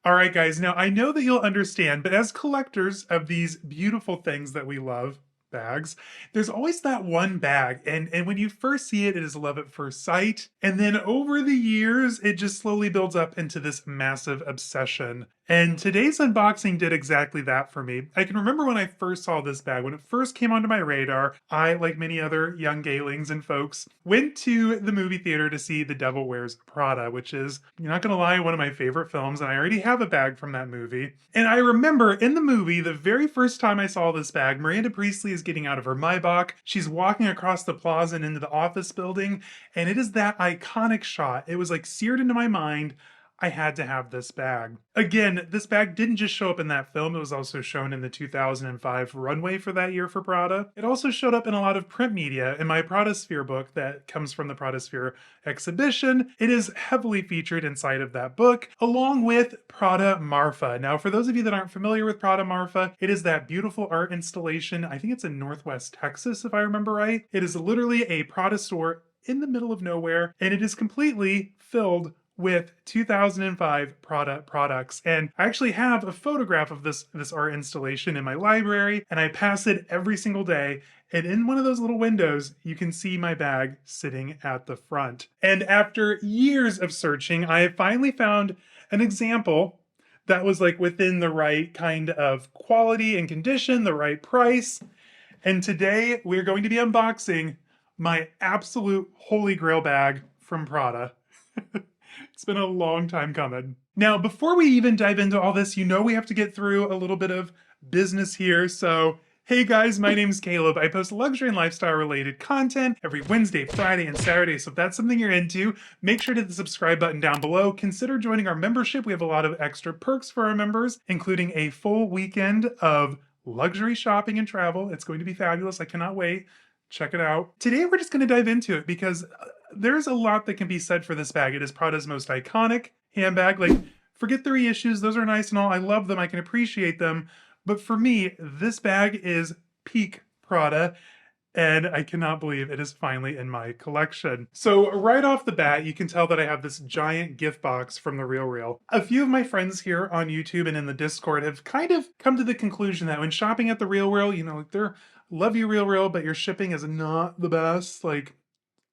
All right, guys. Now, I know that you'll understand, but as collectors of these beautiful things that we love, bags, there's always that one bag. And when you first see it, it is love at first sight. And then over the years, it just slowly builds up into this massive obsession. And today's unboxing did exactly that for me. I can remember when I first saw this bag, when it first came onto my radar, I, like many other young gaylings and folks, went to the movie theater to see The Devil Wears Prada, which is, you're not gonna lie, one of my favorite films, and I already have a bag from that movie. And I remember in the movie, the very first time I saw this bag, Miranda Priestley is getting out of her Maybach. She's walking across the plaza and into the office building, and it is that iconic shot. It was like seared into my mind. I had to have this bag. Again, this bag didn't just show up in that film, it was also shown in the 2005 runway for that year for Prada. It also showed up in a lot of print media in my Prada Sphere book that comes from the Prada Sphere exhibition. It is heavily featured inside of that book, along with Prada Marfa. Now, for those of you that aren't familiar with Prada Marfa, it is that beautiful art installation. I think it's in Northwest Texas, if I remember right. It is literally a Prada store in the middle of nowhere, and it is completely filled with 2005 Prada products. And I actually have a photograph of this art installation in my library, and I pass it every single day. And in one of those little windows, you can see my bag sitting at the front. And after years of searching, I have finally found an example that was like within the right kind of quality and condition, the right price. And today we're going to be unboxing my absolute holy grail bag from Prada. It's been a long time coming. Now, before we even dive into all this, you know we have to get through a little bit of business here. So, hey guys, my name's Caleb. I post luxury and lifestyle related content every Wednesday, Friday, and Saturday. So if that's something you're into, make sure to hit the subscribe button down below. Consider joining our membership. We have a lot of extra perks for our members, including a full weekend of luxury shopping and travel. It's going to be fabulous. I cannot wait. Check it out. Today, we're just going to dive into it because there's a lot that can be said for this bag. It is Prada's most iconic handbag. Like, forget the reissues. Those are nice and all. I love them. I can appreciate them. But for me, this bag is peak Prada, and I cannot believe it is finally in my collection. So right off the bat, you can tell that I have this giant gift box from The Real. A few of my friends here on YouTube and in the Discord have kind of come to the conclusion that when shopping at The Real, you know, they're love you Real, but your shipping is not the best. Like,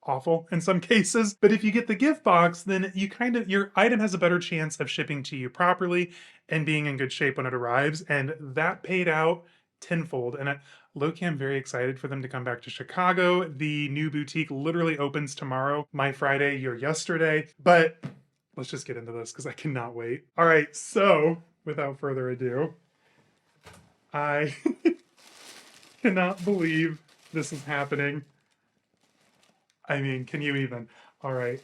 awful in some cases. But if you get the gift box, then you your item has a better chance of shipping to you properly and being in good shape when it arrives. And that paid out tenfold. And low-key, I'm very excited for them to come back to Chicago. The new boutique literally opens tomorrow, my Friday, your yesterday. But let's just get into this because I cannot wait. All right, so without further ado, I cannot believe this is happening. I mean, can you even? All right.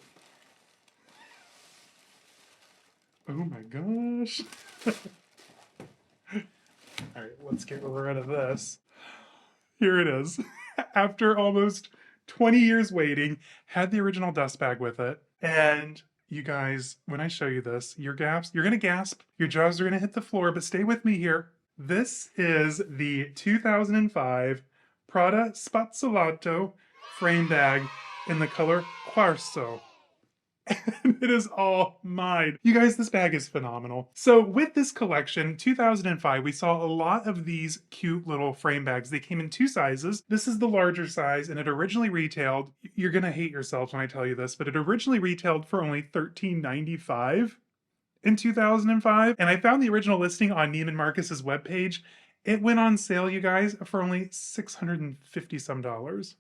Oh my gosh. All right, let's get rid of this. Here it is. After almost 20 years waiting, had the original dust bag with it. And you guys, when I show you this, you're gonna gasp, your jaws are gonna hit the floor, but stay with me here. This is the 2005 Prada Spazzolato frame bag in the color Quarzo. And it is all mine. You guys, this bag is phenomenal. So with this collection, 2005, we saw a lot of these cute little frame bags. They came in two sizes. This is the larger size, and it originally retailed, you're gonna hate yourself when I tell you this, but it originally retailed for only $13.95 in 2005. And I found the original listing on Neiman Marcus's webpage. It went on sale, you guys, for only $650 some dollars.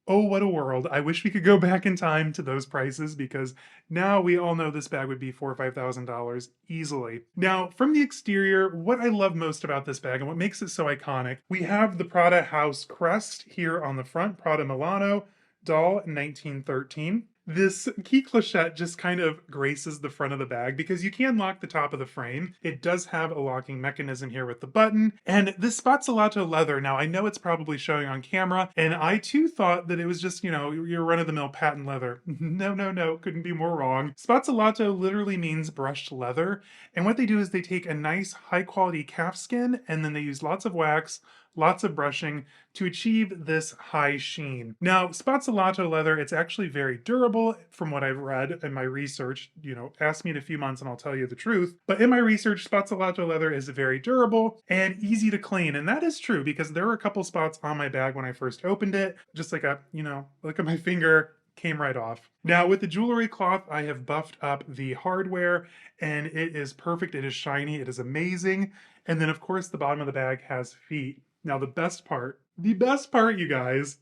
Oh, what a world. I wish we could go back in time to those prices because now we all know this bag would be $4,000 or $5,000 easily. Now, from the exterior, what I love most about this bag and what makes it so iconic, we have the Prada house crest here on the front, Prada Milano, Doll 1913. This key clochette just kind of graces the front of the bag because you can lock the top of the frame. It does have a locking mechanism here with the button. And this Spazzolato leather, now I know it's probably showing on camera, and I too thought that it was just, you know, your run-of-the-mill patent leather. No, couldn't be more wrong. Spazzolato literally means brushed leather. And what they do is they take a nice high-quality calf skin and then they use lots of wax, lots of brushing to achieve this high sheen. Now, Spazzolato leather, it's actually very durable from what I've read in my research. You know, ask me in a few months and I'll tell you the truth. But in my research, Spazzolato leather is very durable and easy to clean. And that is true because there were a couple spots on my bag when I first opened it, just like a, you know, look at my finger, came right off. Now with the jewelry cloth, I have buffed up the hardware and it is perfect. It is shiny. It is amazing. And then of course the bottom of the bag has feet. Now the best part, you guys.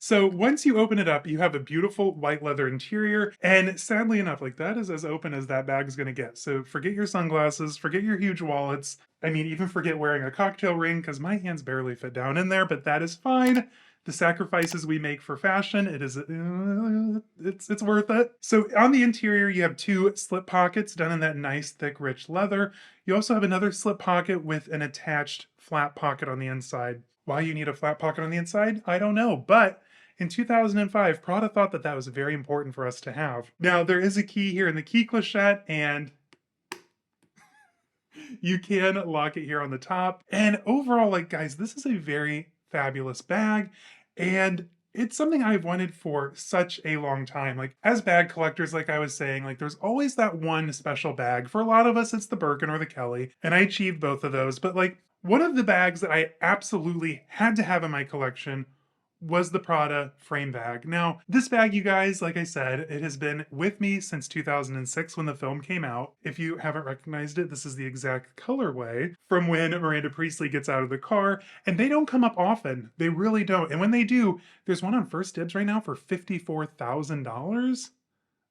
So once you open it up, you have a beautiful white leather interior. And sadly enough, like that is as open as that bag is going to get. So forget your sunglasses, forget your huge wallets. I mean, even forget wearing a cocktail ring because my hands barely fit down in there, but that is fine. The sacrifices we make for fashion, it's worth it. So on the interior, you have two slip pockets done in that nice, thick, rich leather. You also have another slip pocket with an attached flat pocket on the inside. Why you need a flat pocket on the inside, I don't know, but in 2005, Prada thought that that was very important for us to have. Now, there is a key here in the key clochette, and you can lock it here on the top. And overall, like, guys, this is a very fabulous bag, and it's something I've wanted for such a long time. Like, as bag collectors, like I was saying, like, there's always that one special bag. For a lot of us, it's the Birkin or the Kelly, and I achieved both of those. But, like, one of the bags that I absolutely had to have in my collection was the Prada frame bag. Now, this bag, you guys, like I said, it has been with me since 2006 when the film came out. If you haven't recognized it, this is the exact colorway from when Miranda Priestly gets out of the car, and they don't come up often. They really don't. And when they do, there's one on First Dibs right now for $54,000.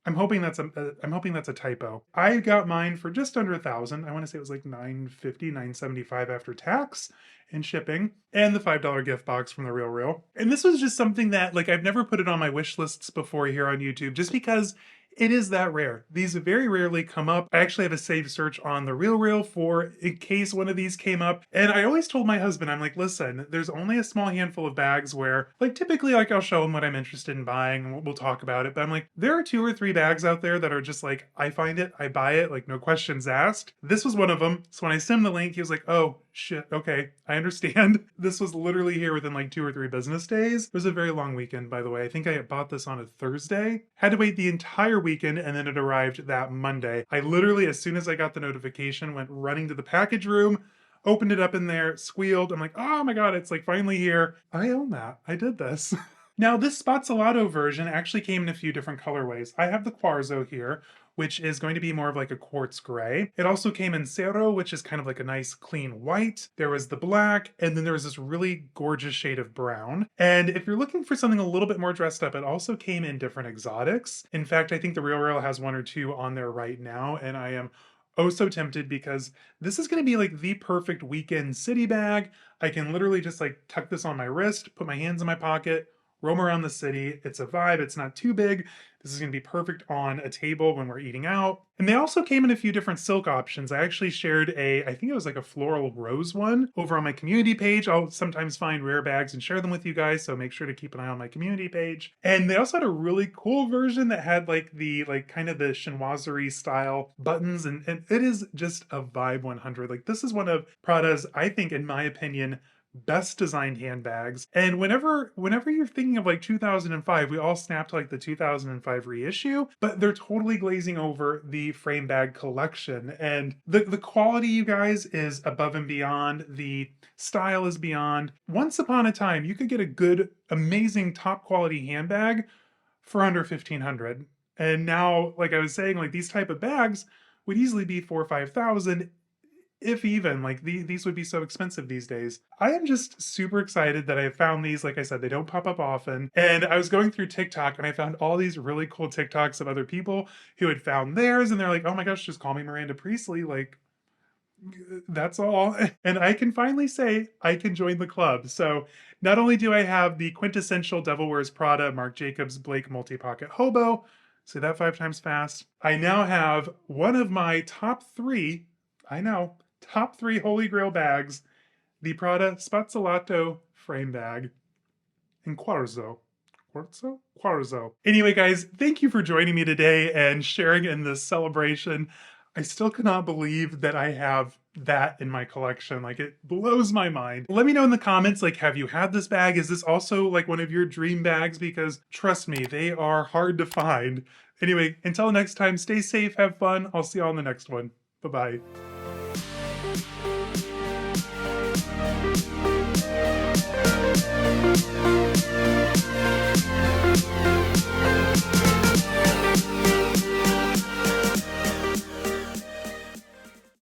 I'm hoping that's a typo. I got mine for just under 1,000. I want to say it was like 950, 975 after tax and shipping, and the $5 gift box from the Real. And this was just something that, like, I've never put it on my wish lists before here on YouTube, just because it is that rare. These very rarely come up. I actually have a saved search on the Real for in case one of these came up. And I always told my husband, I'm like, listen, there's only a small handful of bags where, like, typically, like, I'll show him what I'm interested in buying and we'll talk about it. But I'm like, there are 2 or 3 bags out there that are just like, I find it, I buy it, like, no questions asked. This was one of them. So when I sent him the link, he was like, oh, shit, okay, I understand. This was literally here within like 2 or 3 business days. It was a very long weekend, by the way. I think I bought this on a Thursday. Had to wait the entire weekend and then it arrived that Monday. I literally, as soon as I got the notification, went running to the package room, opened it up in there, squealed. I'm like, oh my God, it's like finally here. I own that. I did this. Now, this Spazzolato version actually came in a few different colorways. I have the Quarzo here, which is going to be more of like a quartz gray. It also came in Cero, which is kind of like a nice clean white. There was the black, and then there was this really gorgeous shade of brown. And if you're looking for something a little bit more dressed up, it also came in different exotics. In fact, I think the Real has 1 or 2 on there right now, and I am oh so tempted because this is going to be like the perfect weekend city bag. I can literally just like tuck this on my wrist, put my hands in my pocket, roam around the city. It's a vibe. It's not too big. This is going to be perfect on a table when we're eating out. And they also came in a few different silk options. I actually shared I think it was like a floral rose one over on my community page. I'll sometimes find rare bags and share them with you guys, so make sure to keep an eye on my community page. And they also had a really cool version that had like the, like kind of the chinoiserie style buttons, and it is just a vibe 100. Like this is one of Prada's, I think, in my opinion, best designed handbags. And whenever you're thinking of like 2005, we all snapped like the 2005 reissue, but they're totally glazing over the frame bag collection. And the quality, you guys, is above and beyond. The style is beyond. Once upon a time, you could get a good, amazing, top quality handbag for under 1,500. And now, like I was saying, like these type of bags would easily be 4,000 or 5,000, if even. Like these would be so expensive these days. I am just super excited that I found these. Like I said, they don't pop up often. And I was going through TikTok and I found all these really cool TikToks of other people who had found theirs, and they're like, oh my gosh, just call me Miranda Priestly. Like, that's all. And I can finally say I can join the club. So not only do I have the quintessential Devil Wears Prada Marc Jacobs Blake multi-pocket hobo, say that 5 times fast, I now have one of my top 3, I know, top 3 Holy Grail bags, the Prada Spazzolato frame bag in Quarzo. Quarzo. Anyway, guys, thank you for joining me today and sharing in this celebration. I still cannot believe that I have that in my collection. Like, it blows my mind. Let me know in the comments, like, have you had this bag? Is this also like one of your dream bags? Because trust me, they are hard to find. Anyway, until next time, stay safe, have fun. I'll see you on the next one. Bye-bye.